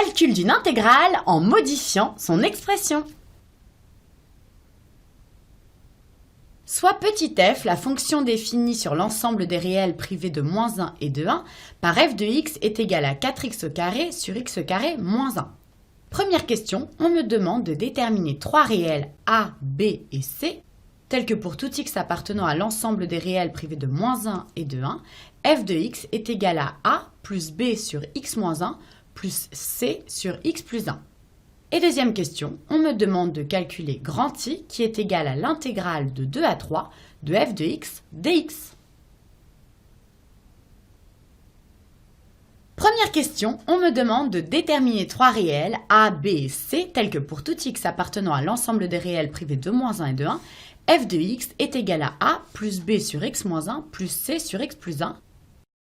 Calcul d'une intégrale en modifiant son expression. Soit petit f, la fonction définie sur l'ensemble des réels privés de moins 1 et de 1 par f de x est égale à 4x au carré sur x carré moins 1. Première question, on me demande de déterminer trois réels a, b et c, tels que pour tout x appartenant à l'ensemble des réels privés de moins 1 et de 1, f de x est égal à a plus b sur x moins 1 plus c sur x plus 1. Et deuxième question, on me demande de calculer grand I qui est égal à l'intégrale de 2 à 3 de f de x dx. Première question, on me demande de déterminer trois réels a, b et c tels que pour tout x appartenant à l'ensemble des réels privés de moins 1 et de 1, f de x est égal à a plus b sur x moins 1 plus c sur x plus 1.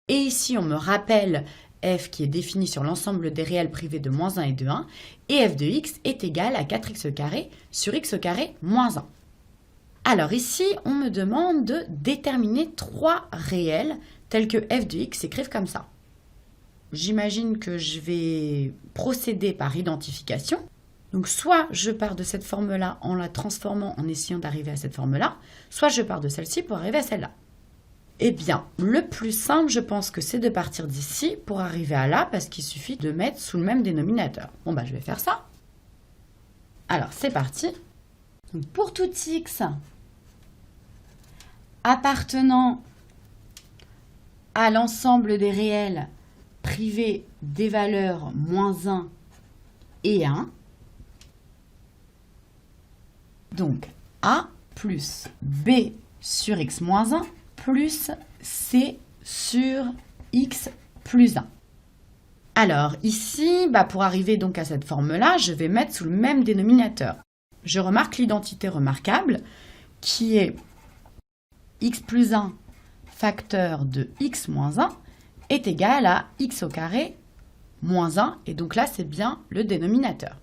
Et ici, on me rappelle f qui est défini sur l'ensemble des réels privés de moins 1 et de 1, et f de x est égal à 4x carré sur x carré moins 1. Alors ici, on me demande de déterminer trois réels tels que f de x s'écrivent comme ça. J'imagine que je vais procéder par identification. Donc soit je pars de cette forme-là en la transformant en essayant d'arriver à cette forme-là, soit je pars de celle-ci pour arriver à celle-là. Eh bien, le plus simple, je pense que c'est de partir d'ici pour arriver à là, parce qu'il suffit de mettre sous le même dénominateur. Bon, bah, je vais faire ça. Alors, c'est parti. Donc, pour tout x appartenant à l'ensemble des réels privés des valeurs moins 1 et 1, donc a plus b sur x moins 1 plus c sur x plus 1. Alors ici, pour arriver donc à cette forme-là, je vais mettre sous le même dénominateur. Je remarque l'identité remarquable qui est x plus 1 facteur de x moins 1 est égal à x au carré moins 1, et donc là c'est bien le dénominateur.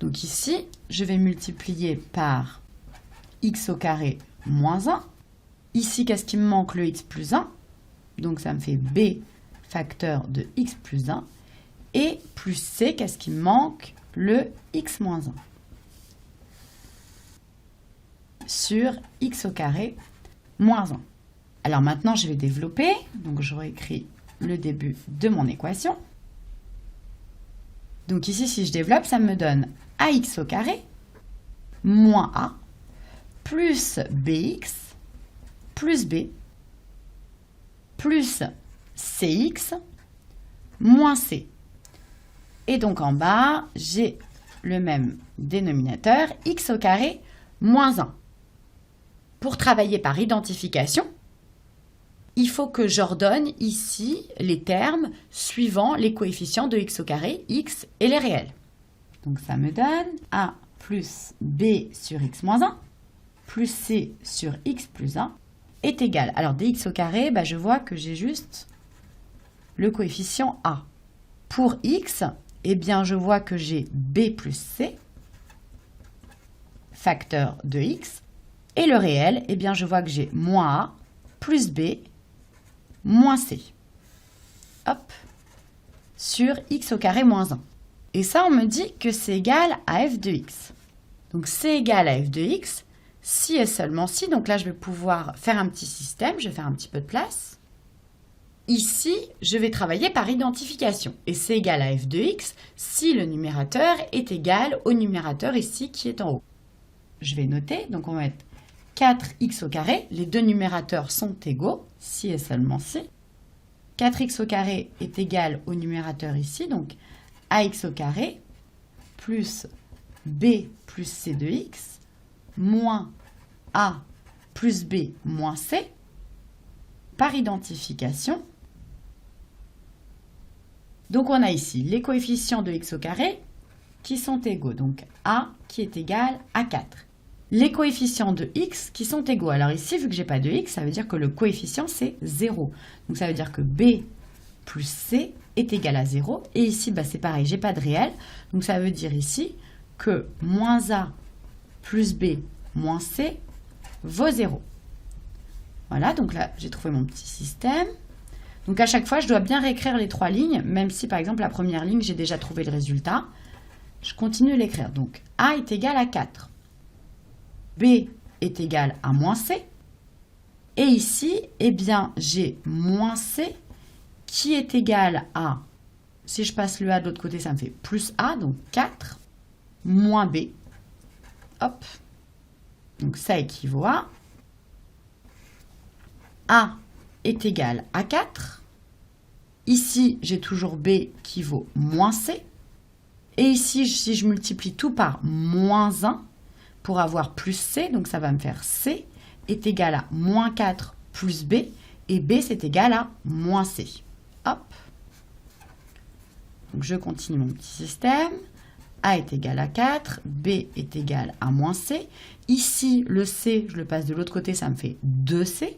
Donc ici, je vais multiplier par x au carré moins 1. Ici, qu'est-ce qui me manque? Le x plus 1. Donc, ça me fait b facteur de x plus 1. Et plus c, qu'est-ce qui me manque? Le x moins 1. Sur x au carré moins 1. Alors maintenant, je vais développer. Donc, je réécris le début de mon équation. Donc ici, si je développe, ça me donne ax au carré moins a plus bx plus b, plus cx, moins c. Et donc en bas, j'ai le même dénominateur, x au carré, moins 1. Pour travailler par identification, il faut que j'ordonne ici les termes suivant les coefficients de x au carré, x et les réels. Donc ça me donne a plus b sur x moins 1, plus c sur x plus 1, est égal. Alors, dx au carré, je vois que j'ai juste le coefficient a. Pour x, eh bien, je vois que j'ai b plus c, facteur de x. Et le réel, eh bien, je vois que j'ai moins a plus b moins c. Hop, sur x au carré moins 1. Et ça, on me dit que c'est égal à f de x. Donc, c'est égal à f de x. Si et seulement si, donc là je vais pouvoir faire un petit système, je vais faire un petit peu de place. Ici, je vais travailler par identification, et c'est égal à f de x si le numérateur est égal au numérateur ici qui est en haut. Je vais noter, donc on va mettre 4x au carré, les deux numérateurs sont égaux, si et seulement si. 4x au carré est égal au numérateur ici, donc ax au carré plus b plus c de x moins a plus b moins c, par identification. Donc on a ici les coefficients de x au carré qui sont égaux, donc a qui est égal à 4. Les coefficients de x qui sont égaux. Alors ici, vu que je n'ai pas de x, ça veut dire que le coefficient c'est 0. Donc ça veut dire que b plus c est égal à 0. Et ici, c'est pareil, je n'ai pas de réel. Donc ça veut dire ici que moins a plus b moins c vaut 0. Voilà, donc là, j'ai trouvé mon petit système. Donc à chaque fois, je dois bien réécrire les 3 lignes, même si par exemple la première ligne, j'ai déjà trouvé le résultat. Je continue de l'écrire. Donc A est égal à 4. B est égal à moins C. Et ici, eh bien, j'ai moins C qui est égal à, si je passe le A de l'autre côté, ça me fait plus A, donc 4, moins B. Hop. Donc ça équivaut à A est égal à 4. Ici, j'ai toujours B qui vaut moins C. Et ici, si je multiplie tout par moins 1 pour avoir plus C, donc ça va me faire C est égal à moins 4 plus B. Et B, c'est égal à moins C. Hop. Donc je continue mon petit système. A est égal à 4, B est égal à moins C. Ici, le C, je le passe de l'autre côté, ça me fait 2C.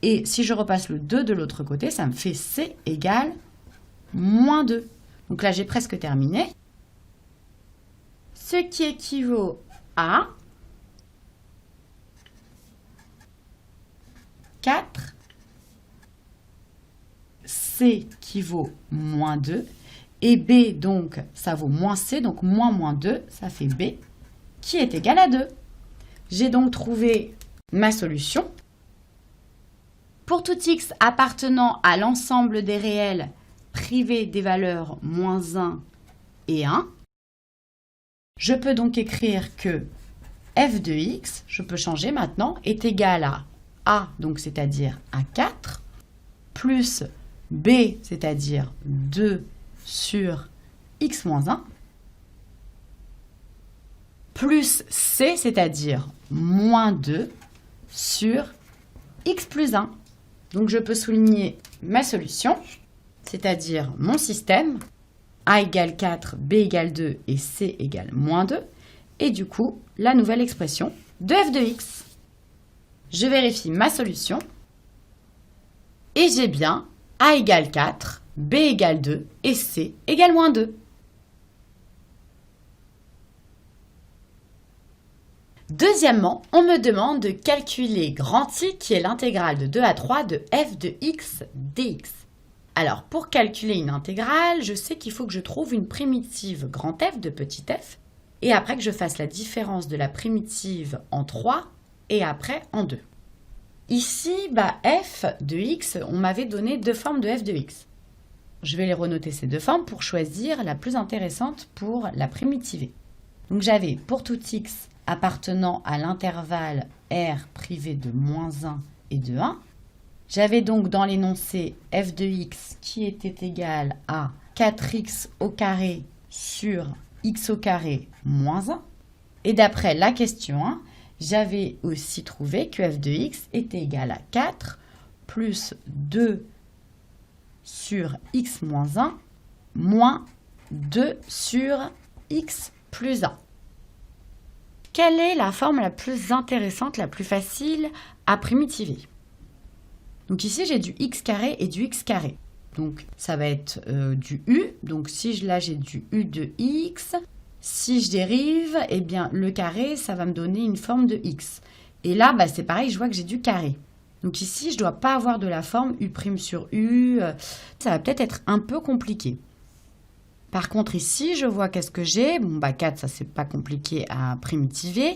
Et si je repasse le 2 de l'autre côté, ça me fait C égale moins 2. Donc là, j'ai presque terminé. Ce qui équivaut à 4, C qui vaut moins 2, et B, donc, ça vaut moins C, donc moins 2, ça fait B, qui est égal à 2. J'ai donc trouvé ma solution. Pour tout x appartenant à l'ensemble des réels privés des valeurs moins 1 et 1, je peux donc écrire que f de x, je peux changer maintenant, est égal à A, donc c'est-à-dire à 4, plus B, c'est-à-dire 2 sur x moins 1, plus C, c'est-à-dire moins 2 sur x plus 1. Donc je peux souligner ma solution, c'est-à-dire mon système, A égale 4, B égale 2 et C égale moins 2, et du coup, la nouvelle expression de f de x. Je vérifie ma solution, et j'ai bien A égale 4, B égale 2 et C égale moins 2. Deuxièmement, on me demande de calculer grand I qui est l'intégrale de 2 à 3 de f de x dx. Alors, pour calculer une intégrale, je sais qu'il faut que je trouve une primitive grand F de petit f, et après que je fasse la différence de la primitive en 3 et après en 2. Ici, f de x, on m'avait donné deux formes de f de x. Je vais les renoter ces deux formes pour choisir la plus intéressante pour la primitiver. Donc j'avais pour tout x appartenant à l'intervalle R privé de moins 1 et de 1. J'avais donc dans l'énoncé f de x qui était égal à 4x au carré sur x au carré moins 1. Et d'après la question 1, j'avais aussi trouvé que f de x était égal à 4 plus 2 sur x moins 1 moins 2 sur x plus 1. Quelle est la forme la plus intéressante, la plus facile à primitiver? Donc ici, j'ai du x carré et du x carré. Donc ça va être du u. Donc si là, j'ai du u de x. Si je dérive, eh bien, le carré, ça va me donner une forme de x. Et là, c'est pareil, je vois que j'ai du carré. Donc ici, je ne dois pas avoir de la forme u' sur u. Ça va peut-être être un peu compliqué. Par contre, ici, je vois qu'est-ce que j'ai. Bon, 4, ça, c'est pas compliqué à primitiver.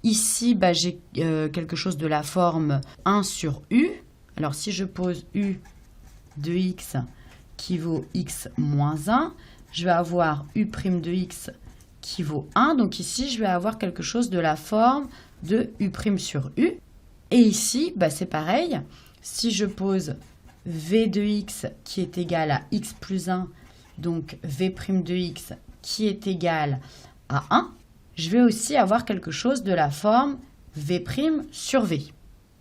Ici, j'ai quelque chose de la forme 1 sur u. Alors, si je pose u de x qui vaut x moins 1, je vais avoir u' de x qui vaut 1. Donc ici, je vais avoir quelque chose de la forme de u' sur u. Et ici, c'est pareil. Si je pose v de x qui est égal à x plus 1, donc v' de x qui est égal à 1, je vais aussi avoir quelque chose de la forme v' sur v.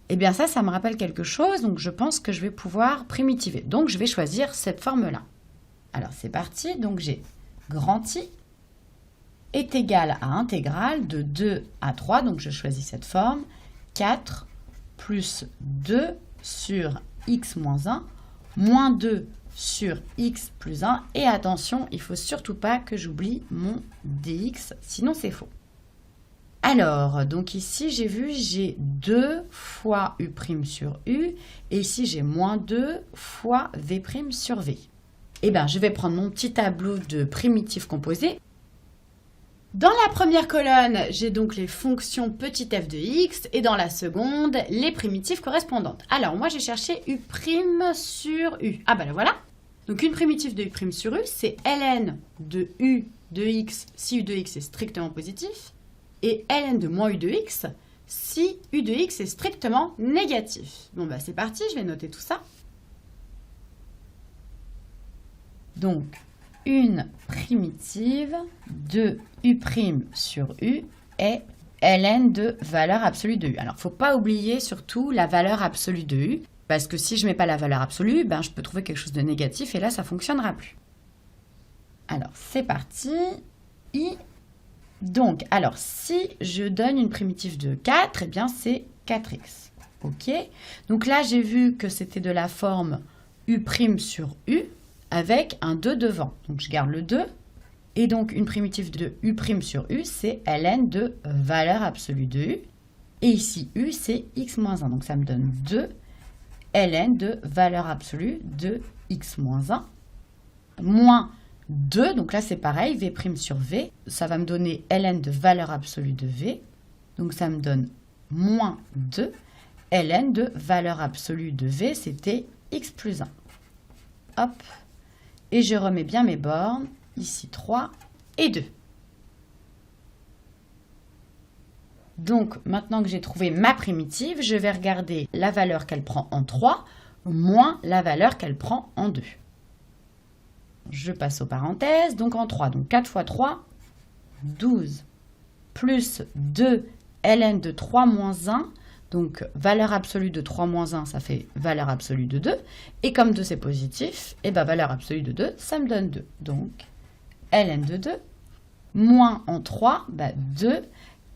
Eh bien ça me rappelle quelque chose, donc je pense que je vais pouvoir primitiver. Donc je vais choisir cette forme-là. Alors c'est parti, donc j'ai grand I est égal à intégrale de 2 à 3, donc je choisis cette forme, 4 plus 2 sur x moins 1, moins 2 sur x plus 1, et attention, il ne faut surtout pas que j'oublie mon dx, sinon c'est faux. Alors, donc ici, j'ai vu, j'ai 2 fois U' sur U. Et ici, j'ai moins 2 fois V' sur V. Eh bien, je vais prendre mon petit tableau de primitifs composés. Dans la première colonne, j'ai donc les fonctions petit f de x et dans la seconde, les primitives correspondantes. Alors, moi, j'ai cherché U' sur U. Ah ben là, voilà. Donc, une primitive de U' sur U, c'est ln de U de x si U de x est strictement positif et ln de moins U de x si U de x est strictement négatif. Bon, bah c'est parti, je vais noter tout ça. Donc, une primitive de U' sur U est ln de valeur absolue de U. Alors, il ne faut pas oublier surtout la valeur absolue de U, parce que si je ne mets pas la valeur absolue, ben, je peux trouver quelque chose de négatif et là, ça ne fonctionnera plus. Alors, c'est parti. I. Donc, alors, si je donne une primitive de 4, eh bien, c'est 4x. OK. Donc là, j'ai vu que c'était de la forme U' sur U avec un 2 devant. Donc, je garde le 2. Et donc, une primitive de U' sur U, c'est ln de valeur absolue de U. Et ici, U, c'est x-1. Donc, ça me donne 2 ln de valeur absolue de x-1 moins 2. Donc là, c'est pareil, V' sur V. Ça va me donner ln de valeur absolue de V. Donc, ça me donne moins 2 ln de valeur absolue de V. C'était x plus 1. Hop. Et je remets bien mes bornes. Ici, 3 et 2. Donc, maintenant que j'ai trouvé ma primitive, je vais regarder la valeur qu'elle prend en 3 moins la valeur qu'elle prend en 2. Je passe aux parenthèses. Donc, en 3. Donc, 4 fois 3, 12. Plus 2 ln de 3 moins 1. Donc, valeur absolue de 3 moins 1, ça fait valeur absolue de 2. Et comme 2, c'est positif, et bien valeur absolue de 2, ça me donne 2. Donc, ln de 2, moins en 3, 2,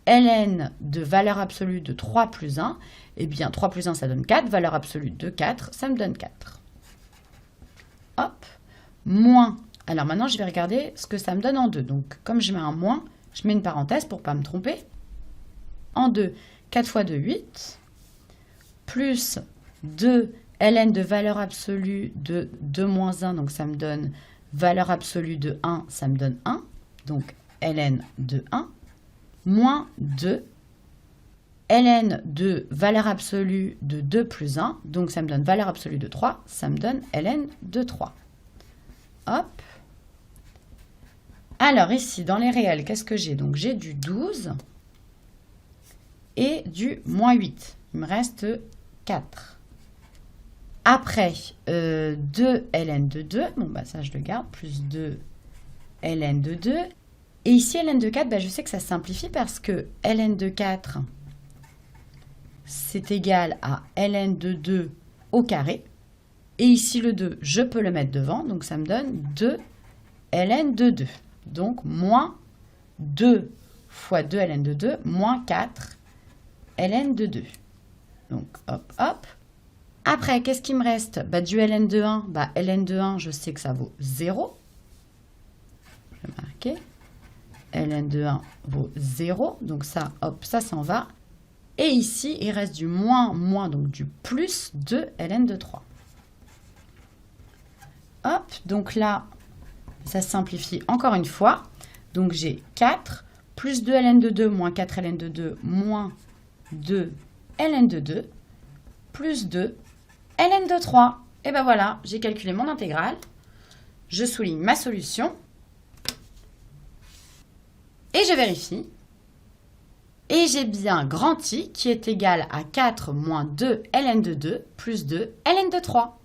ln de valeur absolue de 3 plus 1, et bien 3 plus 1, ça donne 4, valeur absolue de 4, ça me donne 4. Hop, moins, alors maintenant je vais regarder ce que ça me donne en 2. Donc, comme je mets un moins, je mets une parenthèse pour ne pas me tromper. En 2, 4 fois 2, 8, plus 2 ln de valeur absolue de 2 moins 1, donc ça me donne valeur absolue de 1, ça me donne 1, donc ln de 1, moins 2 ln de valeur absolue de 2 plus 1, donc ça me donne valeur absolue de 3, ça me donne ln de 3. Hop. Alors ici, dans les réels, qu'est-ce que j'ai? Donc j'ai du 12 et du moins 8. Il me reste 4. Après, 2 ln de 2, bon bah ça je le garde, plus 2 ln de 2. Et ici, ln de 4, bah, je sais que ça se simplifie parce que ln de 4, c'est égal à ln de 2 au carré. Et ici, le 2, je peux le mettre devant, donc ça me donne 2 ln de 2. Donc, moins 2 fois 2 ln de 2, moins 4 ln de 2. Donc, hop, hop. Après, qu'est-ce qui me reste? Bah, du ln de 1, bah, ln de 1, je sais que ça vaut 0. Je vais marquer. ln de 1 vaut 0. Donc ça, hop, ça s'en va. Et ici, il reste du moins, donc du plus de ln de 3. Hop, donc là, ça se simplifie encore une fois. Donc j'ai 4 plus 2 ln de 2 moins 4 ln de 2 moins 2 ln de 2 plus 2 ln de 3. Et ben voilà, j'ai calculé mon intégrale. Je souligne ma solution. Et je vérifie. Et j'ai bien grand I qui est égal à 4 moins 2 ln de 2 plus 2 ln de 3.